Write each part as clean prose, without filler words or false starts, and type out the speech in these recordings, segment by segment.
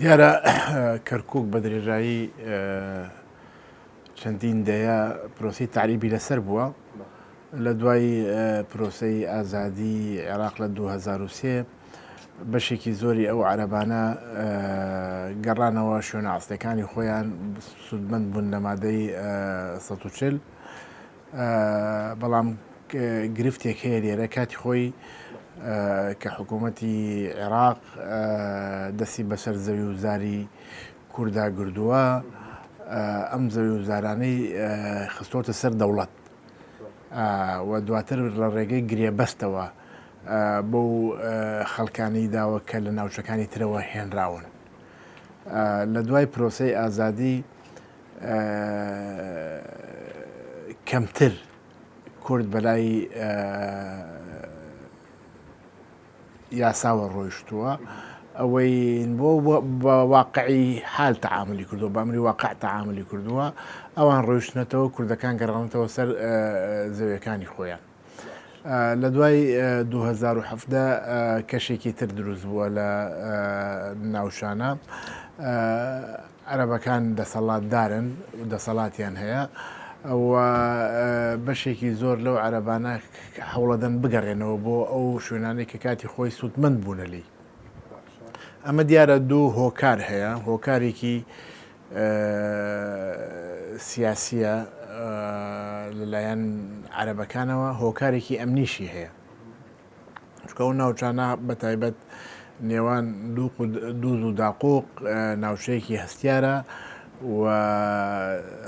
دیارە کەرکووک بە درێژایی چەندین دەیە پرۆسی تعریبی لەسەر بووە لە دوای پرۆسەی ئازادی عێراق لە 2023 بەشێکی زۆری ئەو عەرەبانە گەڕانەوە شوێنە ئەسڵیەکانی خۆیان سوودمەند بوون لە مادەی 140 بەڵام گرفتێک هەیە لێرە کاتی خۆی کە حکوومەتی عێراق دەستی بەسەر زەوی وزاری کووردا گردووە ئەم زەوی وزارانەی خستۆتە سەر دەوڵەت و دواتر لە ڕێگەی گرێبەستەوە بەو خەڵکانی داوە کە لە ناوچەکانی ترەوە هێنراون لە دوای پرۆسەی ئازادی کەمتر کورد بەلای یاساوە ڕۆیشتووە ئەوەی بۆ بە واقعی حال تەعاملی کردووە بە ئەمری واقع تەعاملی کردووە ئەوان ڕۆیشتنەتەوە کوردەکان گەڕانەتەوە سەر زەویەکانی خۆیان لە دوای 2017 کەشێکی تر دروست بووە لە ناوشانە عەرەبەکان دەسەڵاتدارن و دەسەڵاتیان هەیە ئەوە بەشێکی زۆر لەو عەرەبانە هەوڵەدەن بگەڕێنەوە بۆ ئەو شوێنانەی کە کاتی خۆی سوودمەند بوونەلی ئەمە دیارە دوو هۆکار هەیە هۆکارێکی سیاسیە لەلایەن عەرەبەکانەوە هۆکارێکی ئەمنیشی هەیە چونکە ئەو ناوچانە بەتایبەت نێوان دووز و داقوق ناوچەیەکی هەستیارە و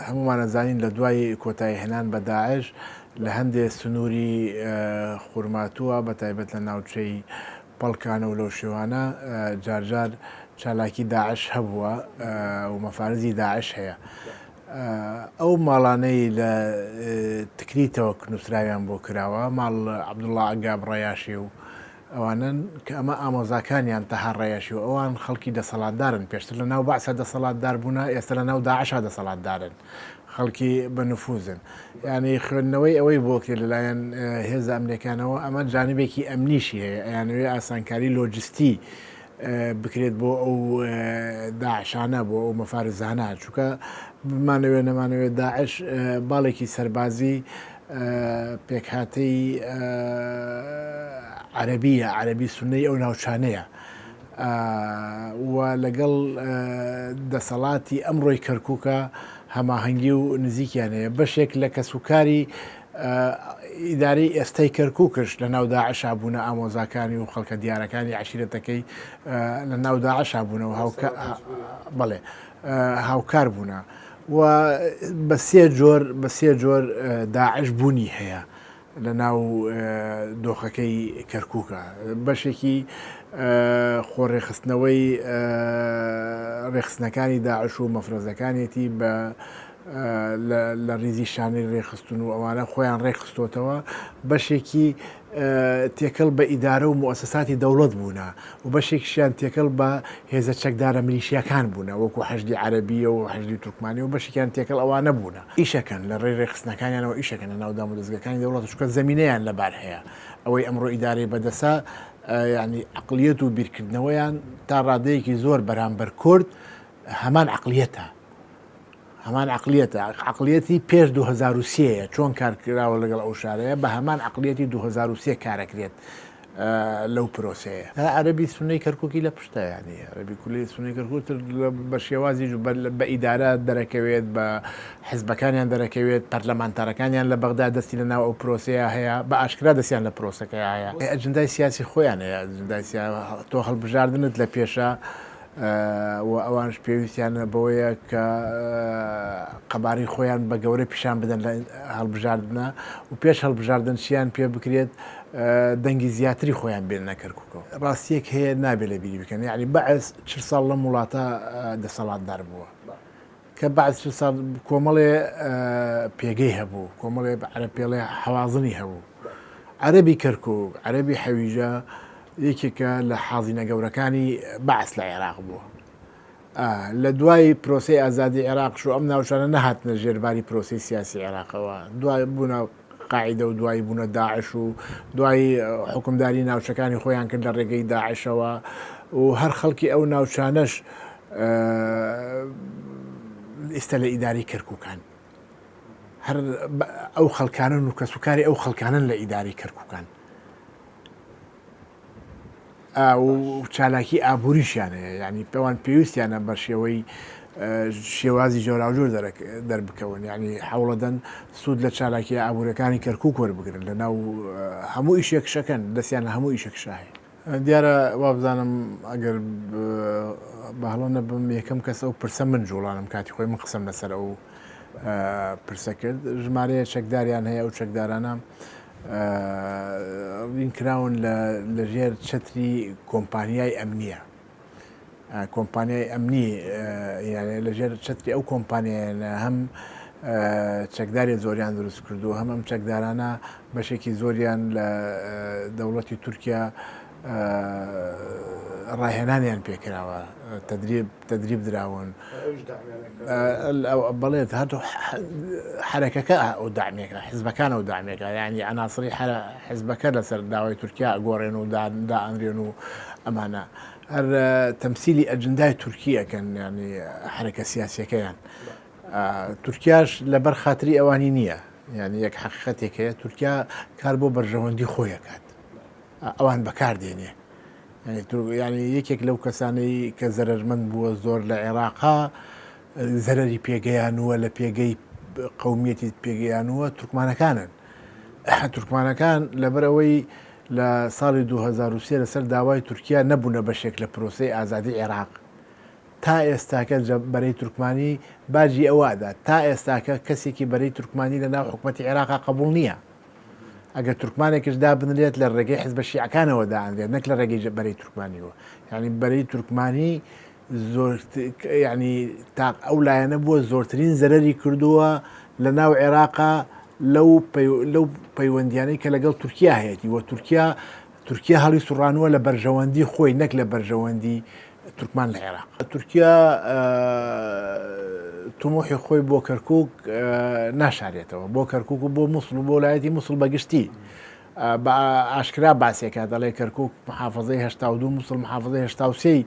هەمومان نەزانین لە دوای کۆتایی هێنان بە داعش لە هەندێک سنووری خورماتووە بەتایبەت لە ناوچەی پەڵکانە و لەو شێوانە جارجار چالاکی داعش هەبووە و مەفارزی داعش هەیە ئەو ماڵانەی لە تکریتەوە نووسراویان بۆ کراوە ماڵ عەبدوڵڵا ئەگاب ڕەیاشی و ئەوانن کە ئەمە ئامۆزاکانیان تەها ڕەیاشی و ئەوان خەڵکی دەسەڵاتدارن پێشتر لە ناو بەعسا دەسەڵاتدار بوونە ئێستا لە ناو داعشا دەسەڵاتدارن خەڵکی بە نفوزن یعنی خوێندنەوەی ئەوەی بۆکرێ لەلایەن هێز ئەمریکانەوە ئەمە جانبێکی ئەمنیشی هەیە یانوێ ئاسانکاری لۆجستی بکرێت بۆ ئەو داعشانە بۆ ئەو مەفارزانە چونکە بمانەوێت نەمانەوێت داعش باڵێکی سەربازی پێکهاتەی عەرەبی سونەی ئەو ناوچانەیە و لەگەڵ دەسەڵاتی ئەمڕۆی کەرکووکە هەماهەنگی و نزیکیان هەیە بەشێک لە کەسوکاری ئیدارەی ئێستای کەرکووکش لە ناو داعشا بوونە ئامۆزاکانی و خەڵکە دیارەکانی عەشیرەتەکەی لە ناو داعشا بوونەوە بەڵێ هاوکار بوونە و بە سێ جۆر داعش بوونی هەیە لە ناو دۆخەکەی کەرکووکە بەشێکی خۆڕێخستنەوەی ڕێخستنەکانی داعش و مەفرەزەکانێتی بە لە ریزی شانەی ڕێخستون و ئەوانە خۆیان ڕێخستۆتەوە بەشێکی تێکەڵ بە ئیدارە و موسساتی دەوڵەت بوونە و بەشێکیشیان تێکەڵ بە هێزە چەکدارە میلیشیاکان بوونە وەکو حەشدی عەرەبیە و حەشدی تورکمانی و بەشێکیان تێکەڵ ئەوانە بوونە ئیشەکەن لە ڕێی ڕێخستنەکانیانەوە ئیشەکەن لە ناودام و دەستگەکانی دەوڵەت چونکە زەمینەیان لەبار هەیە ئەوەی ئەمڕۆ ئیدارەی بەدەسا ینی عەقلیەت و بیرکردنەوەیان تا ڕادەیەکی زۆر بەرامبەر کورد هەمان عەقلیەتی پێش 2023 چۆن کارکراوە لەگەڵ ئەو شارەیە بە هەمان عەقلیەتی 2023 کارەکرێت لەو پرۆسەیە عەرەبی سونەی کەرکووکی لە پشتە ینی عەرەبی کوردی سونەی کەرکووک بە شێوازی بە ئیدارە دەرەکەوێت بە حیزبەکانیان دەرەکەوێت پەرلەمانتارەکانیان لە بەغدا دەستی لە ناو ئەو پرۆسەیە هەیە بە ئاشکرا دەستیان لە پرۆسەکەی هەیە ئەجندای سیاسی خۆیان هەیە تۆ هەڵبژاردنت لە پێشە و ئەوانش پێویستیانە بەوەیە کە قەبارەی خۆیان بە گەورە پیشان بدەن لە هەڵبژاردنە و پێش هەڵبژاردن چیان پێ بکرێت دەنگی زیاتری خۆیان بێنە کەرکووکەوە ڕاستیەک هەیە نابێت لە بیری بکەن یعنی بەعز 40 ساڵ لەم وڵاتە دەسەڵاتدار بووە کە بەعز 40 ساڵ کۆمەڵێ پێگەی هەبوو کۆمەڵێ عەرەب پێڵێ حەوازنی هەبوو عەرەبی کەرکووک عەرەبی حەویجە یەکێکە لە حازینە گەورەکانی بەعس لە عێراق بووە لە دوای پرۆسەی ئازادی عێراقش و ئەم ناوچانە نەهاتنە ژێرباری پرۆسەی سیاسی عێراقەوە دوای بوونە قاعدە و دوایی بوونە داعش و دوای حکومداری ناوچەکانی خۆیان کرد لە ڕێگەی داعشەوە و هەر خەڵکی ئەو ناوچانەش ئێستا لە ئیداری کەرکووکان هەر ئەو خەڵکانن و کەسوکاری ئەو خەڵکانن لە ئیداری کەرکووکان و چالاکی ئابووریشیان هەیە ینی پێوان پێویستیانە بە شێوەی شێوازی جۆراوجۆر دەربکەون ینی حوڵەدەن سوود لە چالاکی ئابوورەکانی کەرکووک وەربگرن لە ناو هەموو ئیشێکشەکەن دەستیان لە هەموو ئیشەکشاهەیە دیارە وا بزانم ئەگەر باڵۆ نەبم یەکەم کەس ئەو پرسە من جوڵانم کاتی خۆی من قسەم لەسەر ئەو پرسە کرد ژمارەیە چەکداریان هەیە ئەو چەکدارانە ڕینکراون لەژێر چەتری کۆمپانیای ئەمنیە کۆمپانیای ئەمنی لەژێر چەتری ئەو کۆمپانیایە هەم چەکداری زۆریان دروست کردو هەم چەکدارانە بەشێکی زۆریان لە دەوڵەتی تورکیا ڕاهێنانیان پێکراوە تەدریب دراون بەڵێت هاتو حرەکەکە ئەو دامێکە حیزبەکان ئەو دامێکە یعنی عناسری حیزبەکە لەسەر داوای تورکیا ئەگۆڕێن و دائەنرێن و ئەمانە هەر تەمسیلی ئەجندای تورکیەکەن ینی حرەکە سیاسیەکەیان تورکیاش لەبەر خاتری ئەوانی نییە یعنی یەک حەقیقەتێک هەیە تورکیا کار بۆ بەرژەوەندی خۆیەکات ئەوان بەکاردێنێ ینی یەکێک لەو کەسانەی کە زەرمەند بووە زۆر لە عێراقا زەرری پێگەیانوە لە پێگەی قەومیەتی پێگەیانوە تورکمانەکانن تورکمانەکان لەبەرەوەی لە ساڵی 2023 لەسەر داوای تورکیا نەبوونە بەشێک لە پرۆسەی ئازادی عێراق تا ئێستاکە بەرەی تورکمانی باجی ئەووادا تا ئێستاکە کەسێکی بەرەی تورکمانی لە ناو حکوومەتی عێراقا قبول نییە ئەگەر تورکمانێکش دابنرێت لە ڕێگەی حزب شیعەکانەوە دائەنرێت نەک لە ڕێگەی بەرەی تورکمانیەوە یعنی بەرەی تورکمانی زۆر ینی تا ئەو لایەنە بووە زۆرترین زەرەری کردووە لە ناو عێراقا لەو پەیوەندیانەی کە لەگەڵ تورکیا هەیەی وە تورکیا هەڵی سوڕانووە لە بەرژەوەندی خۆی نەک لە بەرژەوەندی تورکمان لە عێراق تورکیا تموحی خۆی بۆ کەرکووک ناشارێتەوە بۆ کەرکووک و بۆ مووسڵ و بۆ لایەتی مووسڵ بەگشتی بە ئاشکرا باسێکە دەڵێ کەرکووک محافظەی 82 مووسڵ محافظەی 83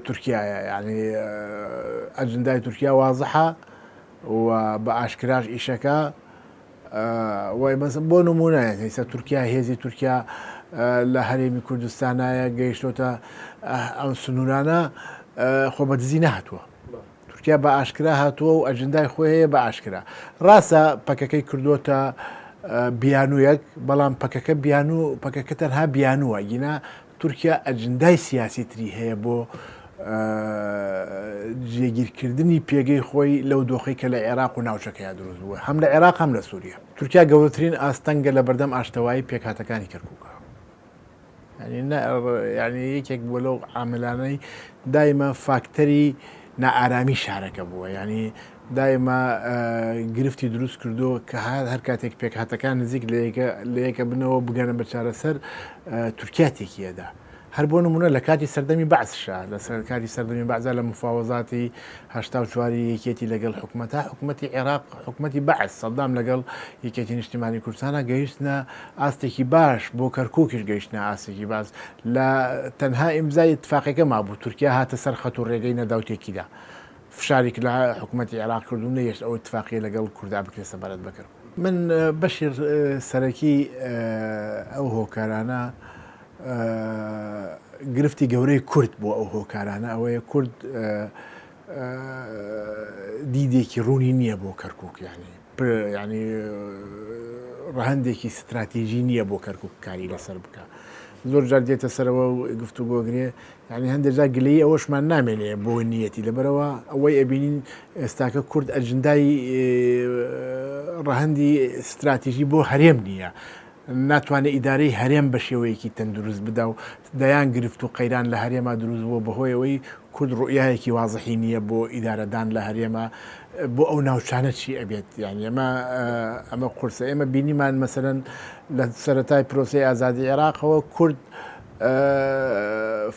تورکایە یعنی ئەجندای تورکیا وازەحە و بە ئاشکراش ئیشەکە وای بۆ نمونایە هێستا تورکیا هێزی تورکیا لە هەرێمی کوردستانایە گەیشتۆتە ئەم سنوورانە خۆ بەدزی نهاتووە تورکیا بە ئاشکرا هاتووە و ئەجندای خۆی هەیە بە ئاشکرا ڕاستە پەکەکەی کردوتە بیانوویەک بەڵام پەکەکە تەنها بیانووە گینا تورکیا ئەجندای سیاسی تری هەیە بۆ جێگیرکردنی پێگەی خۆی لەو دۆخی کە لە عێراق و ناوچەکەیان دروست بووە هەم لە عێراق هەم لە سووریا تورکیا گەورەترین ئاستەنگە لە بەردەم ئاشتەوایی پێکهاتەکانی کەرکووکە ینی یەکێک بۆ لەو عاملانەی دایمە فاکتەری نائارامی شارەکە بووە ینی دایمە گرفتی دروست کردو کە هەر کاتێک پێکهاتەکان نزیک لە یەکە بنەوە بگەنە بە چارەسەر تورکیاتێکیەدا هەر بۆ نمونە لە کاتی سەردەمی بەعسشە لە کاتی سەردەمی بەعزا لە مفاوەزاتی 84 یەکێتی لەگەڵ حکوومەتی عێراق حکوومەتی بەعس سەدام لەگەڵ یەکێتی نیشتیمانی کوردستانە گەیشتنە ئاستێکی باش بۆ کەرکووکیش گەیشتنە ئاستێکی باز لە تەنها ئیمزای اتفاقەکە مابوو تورکیا هاتە سەر خەت و ڕێگەی نەداوتێکیدا فشارێک لە حکوومەتی عێراق کردو نەیەشت ئەو اتفاقی لەگەڵ کووردا بکرێتە بەرەت بکرد من بەشی سەرەکی ئەو هۆکارانە گرفتی گەورەی کورد بۆ ئەو هۆکارانە ئەوەیە کورد دیدێکی ڕوونی نییە بۆ کەرکووک ینی ڕەهەندێکی استراتیژی نییە بۆ کەرکووک کاری لەسەر بکە زۆر جار دێتە سەرەوە و گفتوگۆگرێ ینی هەندێک جار گلەی ئەوەشمان نامێنێ بۆ نیەتی لەبەرەوە ئەوەی ئەبینین ئێستاکە کورد ئەجندای ڕەهەندی استراتیژی بۆ هەرێم نییە ناتوانێت ئیدارەی هەرێم بە شێوەیەکی تەندروست بدا و دەیان گرفت و قەیران لە هەرێما دروست بووە بەهۆیەوەی کورد ڕوئیایەکی وازەحی نییە بۆ ئیدارەدان لە هەرێما بۆ ئەو ناوچانە چی ئەبێت یان ئەمە قورسە ئێمە بینیمان مەسەرەن لە سەرەتای پرۆسی ئازادی عێراقەوە کورد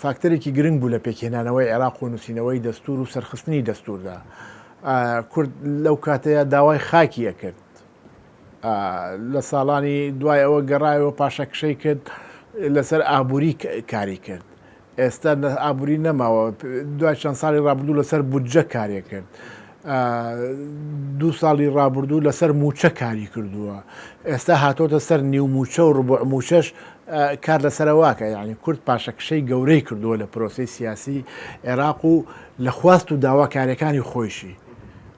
فاکتەرێکی گرنگ بوو لە پێکهێنانەوەی عێراق و نووسینەوەی دەستور و سەرخستنی دەستوردا کورد لەو کاتەیە داوای خاکیە کرد لە ساڵانی دوای ئەوە گەڕایەوە پاشەکشەی کرد لەسەر ئابووری کاری کرد ئێستا ئابووری نەماوە دوای چەند ساڵی ڕابردوو لەسەر بودجە کارێک کرد. 2 ساڵی ڕابردوو لەسەر موچە کاری کردووە. ئێستا هاتۆتە سەر نیو موچە و ڕبوع موچەش کار لەسەرەواکە، یعنی کورد پاشەکشەی گەورەی کردووە لە پرۆسی سیاسی عێراق و لە خواست و داواکاریەکانی خۆیشی.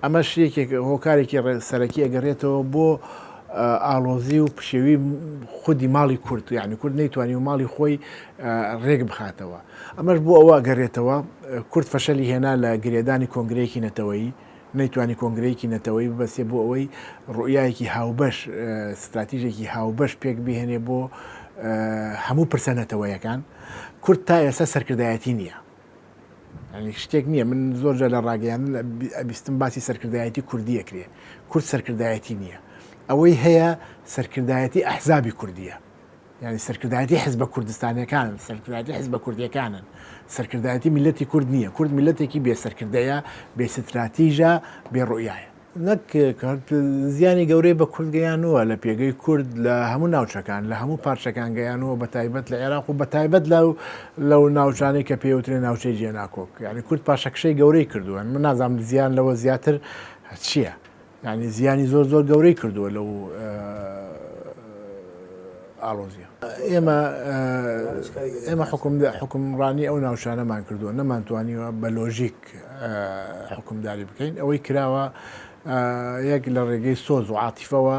ئەمە شتێکێک هۆکارێکی سەرەکی ئەگەڕێتەوە بۆ ئاڵۆزی و پشێوی خودی ماڵی کورد، یعنی کورد نەیتوانی و ماڵی خۆی ڕێک بخاتەوە. ئەمەش بۆ ئەوە گەڕێتەوە کورد فەشەلی هێنا لە گرێدانی کۆنگرەیەکی نەتەوەیی، نەیتوانی کۆنگرەیەکی نەتەوەی ببەسێ بۆ ئەوەی ڕوئیایەکی هاوبەش استراتیژێکی هاوبەش پێک بهێنێ بۆ هەموو پرسە نەتەوەیەکان. کورد تا ئێستا سەرکردایەتی نییە، ینی شتێک نییە. من زۆرجە لە ڕاگەیان بیستم باسی سەرکردایەتی کوردی ئەکرێ. کورد سەرکردایەتی نییە، ئەوەی هەیە سەرکردایەتی ئەحزابی کوردیە، ینی سەرکردایەتی حیزبە کوردستانیەکانن، سەرکردایەتی حیزبە کوردیەکانن، سەرکردایەتی میلەتی کورد نییە. کورد میلەتێکی بێ سەرکردەیە، بێ ستراتیژە، بێ ڕوئیایە. نەک زیانی گەورەی بە کورد گەیانەوە لە پێگەی کورد لە هەموو ناوچەکان، لە هەموو پارچەکان گەیانەوە، بە تایبەت لە عێراق و بە تایبەت لەو ناوچانەی کە پێوترێ ناوچەی جێناکۆک. یعنی کورد پاشەکشەی گەورەی کردووە. من نازانم زیان لەوە زیاتر چییە، یعنی زیانی زۆر زۆر گەورەی کردووە لەو ئاڵۆزیە. ئێمە حکومڕانی ئەو ناوچانەمان کردووە، نەمانتوانیوە بە لۆژیک حکومداری بکەین. ئەوەی کراوە یەک لە ڕێگەی سۆز و عاتیفەوە،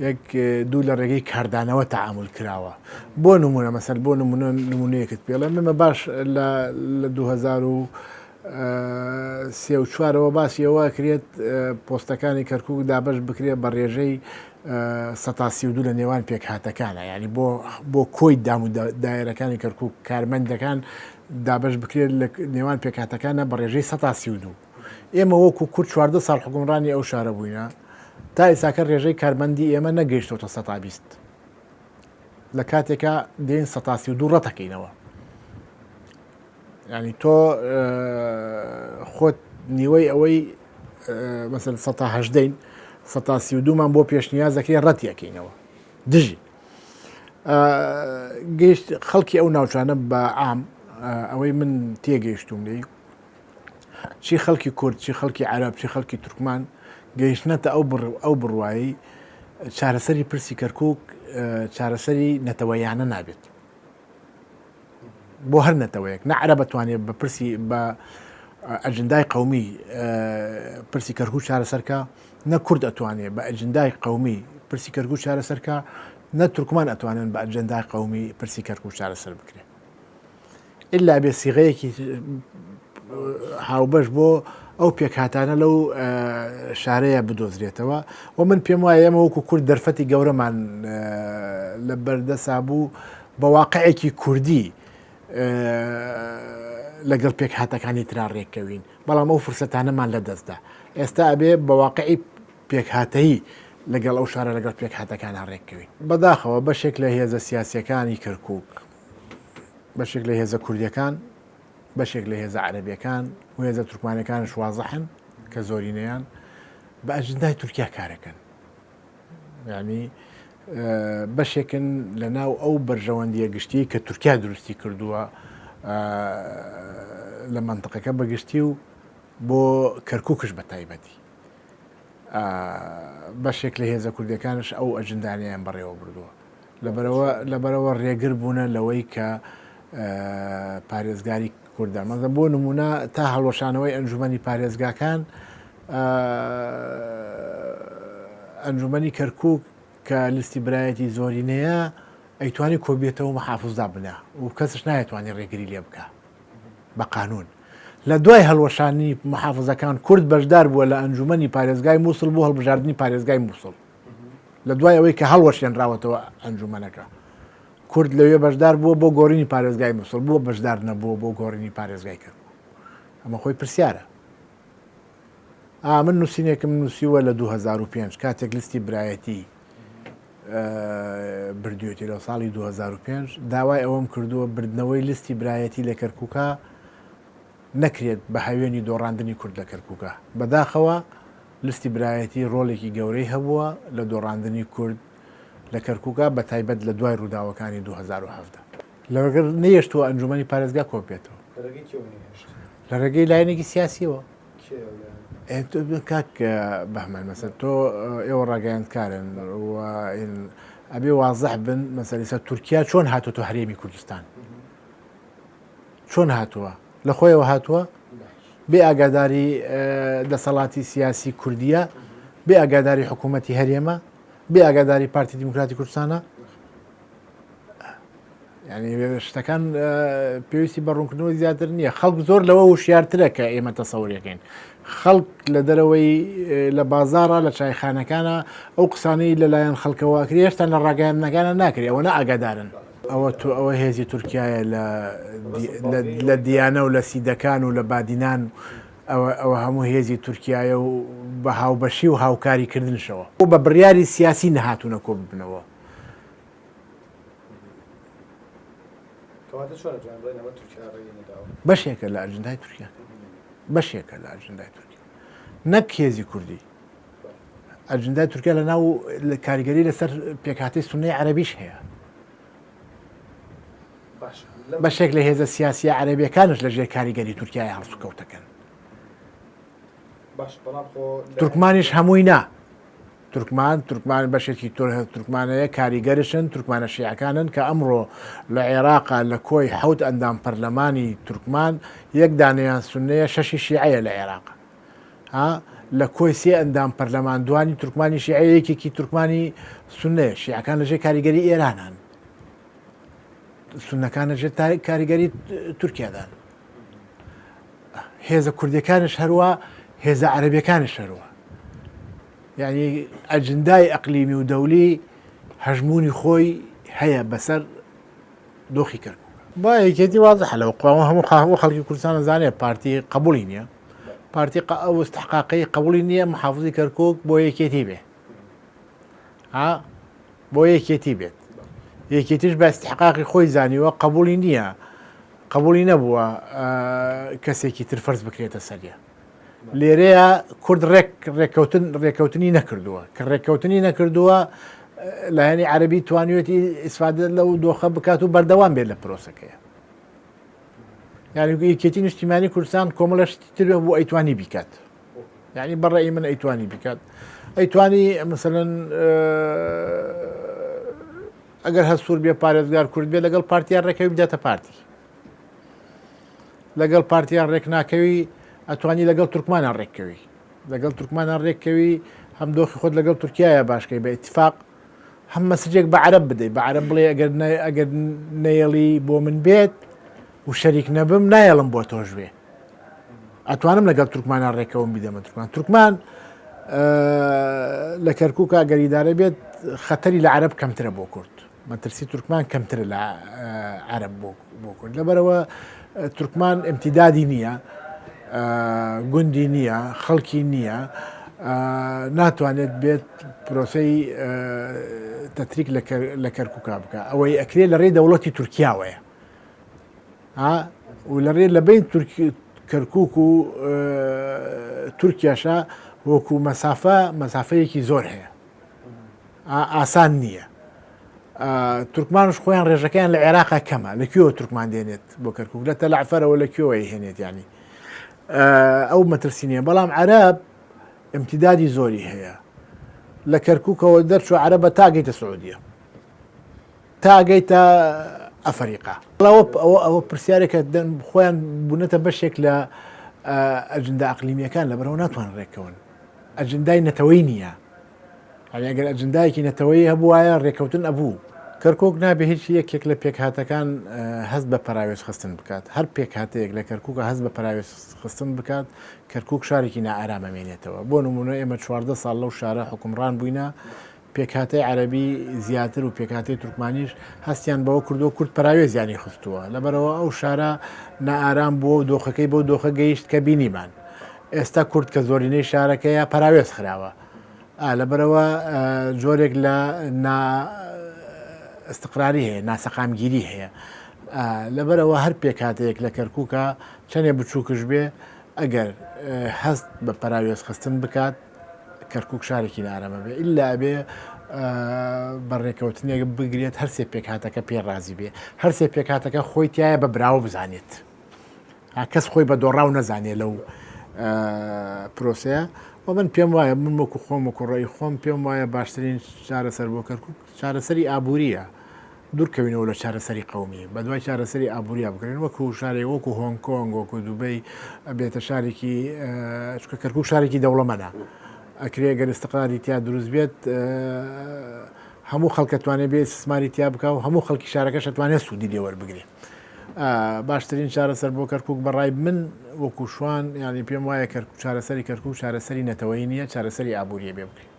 یەک دوو لە ڕێگەی کاردانەوە تەعامل کراوە. بۆ نمونە مەسەل بۆ نمونەیەکت پێڵێ ممە باش لە 2034ەوە باسیەوە کرێت پۆستەکانی کەرکووک دابش بکرێت بە ڕێژەی 132 لە نێوان پێکهاتەکانە، ینی بۆ کۆی دام و دایرەکانی کەرکووک کارمەندەکان دابش بکرێت لە نێوان پێکهاتەکانە بە ڕێژەی 132. ئێمە وەکو کورد 14 ساڵ حکومڕانی ئەو شارە بووینە، تا ئێساکە ڕێژەی کارمەندی ئێمە نەگەیشتۆتە 120 لە کاتێکە دێن 132 ڕەتەکەینەوە. ینی تۆ خۆت نیوەی ئەوەی مەسەن 118 132مان بۆ پێشنیازەکەی ڕەتیەکەینەوە دژی. گەیشت خەڵکی ئەو ناوچانە بە عام ئەوەی من تێگەیشتوم لێی، چی خەڵکی کورد، چی خەڵکی عەرەب، چی خەڵکی تورکمان گەیشتنەتە ئەو بڕوایی چارەسەری پرسی کەرکووک چارەسەری نەتەوەیانە نابێت. بۆ هەر نەتەوەیەک نە عەرەب بتوانێت بە پرسی بە ئەجندای قەومی پرسی کەرکووک چارەسەرکە، نە کورد ئەتوانێت بە ئەجندای قەومی پرسی کەرکووک چارەسەرکە، نە تورکمان ئەتوانن بە ئەجندای قەومی پرسی کەرکووک چارەسەر بکرێت. ئللا بێ سیغەیەکی هاوبەش بۆ ئەو پێکهاتانە لەو شارەیە بدۆزرێتەوە. و من پێم وایە ئێمە وەکو کورد دەرفەتی گەورەمان لە بەردەسا بوو بە واقعێکی کوردی لەگەڵ پێکهاتەکانی ترا ڕێککەوین، بەڵام ئەو فرسەتانەمان لە دەستدا. ئێستا ئەبێ بە واقعی پێکهاتەیی لەگەڵ ئەو شارە لەگەڵ پێکهاتەکان ڕێککەوین. بەداخەوە بەشێک لە هێزە سیاسیەکانی کەرکووک، بەشێک لە هێزە کوردیەکان، بەشێک لە هێزە عەرەبیەکان و هێزە تورکمانەکانش وازەحن کە زۆرینەیان بە ئەجندای تورکیا کارەکەن. یعنی بەشێکن لە ناو ئەو بەرژەوەندیە گشتی کە تورکیا دروستی کردووە لە مەنتقەکە بەگشتی و بۆ کەرکووکش بە تایبەتی. بەشێک لە هێزە کوردیەکانش ئەو ئەجندانیان بەڕێوە بردووە، لەبەرەوە ڕێگر بوونە لەوەی کە پارێزگاری کوردان مەزە بۆ نمونە تا هەڵوەشانەوەی ئەنجومەنی پارێزگاکان، ئەنجومەنی کەرکووک کە لیستی برایەتی زۆرینەیە ئەیتوانی کۆبێتەوە مەحافزدا بنا و کەسش نایەتوانی ڕێگری لێ بکە بە قانون. لە دوای هەڵوەشانی محافزەکان کورد بەشدار بووە لە ئەنجومەنی پارێزگای مووسڵ بۆ هەڵبژاردننی پارێزگای مووسڵ. لە دوای ئەوەی کە هەڵوەشێنراوەتەوە ئەنجومەنەکە کورد لەوێ بەشدار بووە بۆ گۆڕینی پارێزگای مووسڵ، بۆ بەشدار نەبووە بۆ گۆڕینی پارێزگای کرد. ئەمە خۆی پرسیارە. من نووسینێکم نووسیوە لە 2005 کاتێک لیستی برایەتی بردوێتی لە ساڵی 2005 داوای ئەوەم کردووە بردنەوەی لیستی برایەتی لە کەرکووکە نەکرێت بە هاوێنی دۆڕاندنی کورد لە کەرکووکە. بەداخەوە لیستی برایەتی ڕۆڵێکی گەورەی هەبووە لە دۆڕاندنی کورد لە کەرکووکە بە تایبەت لە دوای ڕووداوەکانی 2017. لەگەر نەیەشتووە ئەنجومەنی پارێزگا کۆپێتەوە لە ڕێگەی لایەنێکی سیاسیەوە کاک بەهمان مەسەر تۆ ئێوە ڕاگەیاندکارن و ئەبێ وازەح بن مەسەریسە تورکیا چۆن هاتوۆ هەرێمی کوردستان چۆن هاتووە لە خۆیەوە هاتووە بێ ئاگاداری دەسەڵاتی سیاسی کوردیە بێ ئاگاداری حکوومەتی هەرێمە بێ ئاگاداری پارتی دیموکراتی کوردستانە ینی شتەکان پێویستی بەڕوونکردنەوەی زیاتر نییە خەڵک زۆر لەوە وشیارترە کە ئێمە تەسەوریەکەین خەڵک لە دەرەوەی لە بازارە لە چایخانەکانە ئەو قسانەی لەلایەن خەڵکەوەکری هێشتا لە ڕاگەیاندنەکانە ناکرێت ئەوە ئاگادارن ئەوە هێزی تورکایە لە دیانە و لە سیدەکان و لە بادینان ئەوە هەموو هێزی تورکایە و بە هاوبەشی و هاوکاری کردنشەوە و بە بڕیاری سیاسی نەهاتوونە کۆ ببنەوە بەشێکە لە ئەجندای تورکیا بەشێکە لە ئەجندای تورکیا نەک هێزی کوردی ئەجندای تورکیا لە ناو کاریگەری لەسەر پێکهاتەی سونەی عەرەبیش هەیە بەشێک لە هێزە سیاسیە عەرەبیەکانش لە ژێر کاریگەری تورکیای هەڵسوکەوتەکەن تورکمانیش هەمووی نا تورکمان بەشێکی تورکمانەیە کاریگەرشن تورکمانە شیعەکانن کە ئەمڕۆ لە عێراقا لە کۆی حەوت ئەندام پەرلەمانی تورکمان یەک دانەیان سونەیە شەشی شیعەیە لە عێراق لە کۆی سێ ئەندام پەرلەماندوانی تورکمانی شیعەیە یەکێکی تورکمانی سونەیە شیعەکان لەژێر کاریگەری ئێرانان سونەکان لەژێر کاریگەری تورکیادان هێزە کوردیەکانش هەروە هێزە عەرەبیەکانش هەروە یعنی ئەجندای ئەقلیمی و دەولی هەژمونی خۆی هەیە بەسەر دۆخی کرد با یەکێتی وازەحە لەوە قوڵ هەموو خەڵکی کوردستان زانێ پارتی قبولی نییە پارتی ئەو استحقاقی قبولی نییە محافزی کەرکووک بۆ یەکێتی بێ بۆ یەکێتی بێت یەکێتیش بە استحقاقی خۆی زانیوە قبولی نییە قبولی نەبووە کەسێکی تر فەرز بکرێتە سەریە لێرەیە کورد ڕێککەوتنی نەکردووە کە ڕێککەوتنی نەکردووە لایەنی عەرەبی توانیوێتی ئیسفادە لەو دۆخە بکات و بەردەوام بێت لە پرۆسەکەیە یعنی یەکێتی نیشتیمانی کوردستان کۆمەڵە شتی تر بۆ ئەیتوانی بیکات یعنی بەڕێی من ئەیتوانی بیکات ئەیتوانی مەسەلەن ئەگەر هەستور بێ پارێزگار کورد بێ لەگەڵ پارتیان ڕێکەوی بداتە پارتی لەگەڵ پارتیان ڕێک ناکەوی ئەتوانی لەگەڵ تورکمانان ڕێککەوی لەگەڵ تورکمانان ڕێککەوی هەم دۆخی خۆت لەگەڵ تورکایە باشکەی بە ئیتفاق هەم مەسجێک بە عەرەب بدەیت بە عەرەب بڵێ ئەگەر نەیەڵی بۆ من بێت و شەریک نەبم نایەڵم بۆ تۆش بێ ئەتوانم لەگەڵ تورکمانان ڕێکەوەم بیدەمە تورکمان لە کەرکووکە گەریدارە بێت خەتەری لە عەرەب کەمترە بۆ کورد مەترسی تورکمان کەمترە لە عەرەب بۆ کورد لەبەرەوە تورکمان ئیمتیدادی نییە گوندی نییە خەڵکی نییە ناتوانێت بێت پرۆسەی تەتریک لە کەرکووکا بکە ئەوەی ئەکرێت لە ڕێی دەوڵەتی تورکیاوەیە و لە ڕێ لە بین کەرکووک و تورکیاشە وەکو مەسافەیەکی زۆر هەیە ئاسان نییە تورکمانش خۆیان ڕێژەکەیان لە عێراقا کەمە لەکوێوە تورکمان دێنێت بۆ کەرکووک لە تەلعفەرەوە لەکوێوە هێنێت ینی ئەو مەترسینیە بەڵام عەرەب ئیمتیدادی زۆری هەیە لە کەرکووکەوە دەرچوە عەرەبە تاگەیتە سعودیە تاگەیتە ئەفریقا ئەوە پرسیارێکە خۆیان بوونەتە بەشێک لە ئەجندا ئەقلیمیەکان لەبەرەوە ناتوان ڕێکەون ئەجندای نەتەوەی نییە ئەگەر ئەجندایەکی نەتەوەی هەبوو وایە ڕێکەوتن ئەبوو کەرکووک نابێ هیچ یەکێک لە پێکهاتەکان هەست بە پەراوێز خستن بکات هەر پێکهاتەیەک لە کەرکووکە هەست بە پەراوێز خستن بکات کەرکووک شارێکی نائارامەمێنێتەوە بۆ نمونە ئێمە 14 ساڵ لەو شارە حکومڕان بووینە پێکهاتەی عەرەبی زیاتر و پێکهاتەی تورکمانیش هەستیان بەوە کردو کورد پەراوێزیانی خستووە لەبەرەوە ئەو شارە نائارام بووە و دۆخەکەی بۆ دۆخە گەیشت کە بینیمان ئێستا کورد کە زۆرینەی شارەکەیە پەراوێز خراوە لەبەرەوە جۆرێک لە استقراری هەیە ناسەقامگیری هەیە لەبەرەوە هەر پێکهاتەیەک لە کەرکووکە چەندێ بچووکش بێ ئەگەر هەست بە پەراوێز خستن بکات کەرکووک شارێکی نارەمە بێ ئللا بێ بەڕێکەوتنێک بگرێت هەرسێ پێکهاتەکە پێ رازی بێ هەرسێ پێکهاتەکە خۆی تایە بە براوە بزانێت کەس خۆی بە دۆڕاو نەزانێت لەو پرۆسەیە و من پێم وایە من وەکو خۆم و کوڕی خۆم پێم وایە باشترین چارەسەر بۆ کەرکووک چارەسەری ئابووریە دوورکەوینەوە لە چارەسەری قەومی بە دوای چارەسەری ئابووریا بکرێن وەکو شارێک وەکو هۆنگ کۆنگ وەکو دووبەی بێتە شارێکی کەرکووک شارێکی دەوڵەمەدە ئەکرێ گەر استقراری تیا دروست بێت هەموو خەڵکەتوانێت بێ سماری تیا بکە و هەموو خەڵکی شارەکەش ئەتوانێت سوودی لێوەربگرێ باشترین چارەسەر بۆ کەرکووک بەڕای من وەکو شوان ینی پێم وایە چارەسەری کەرکووک چارەسەری نەتەوەی نییە چارەسەری ئابووریە بێ بکرێت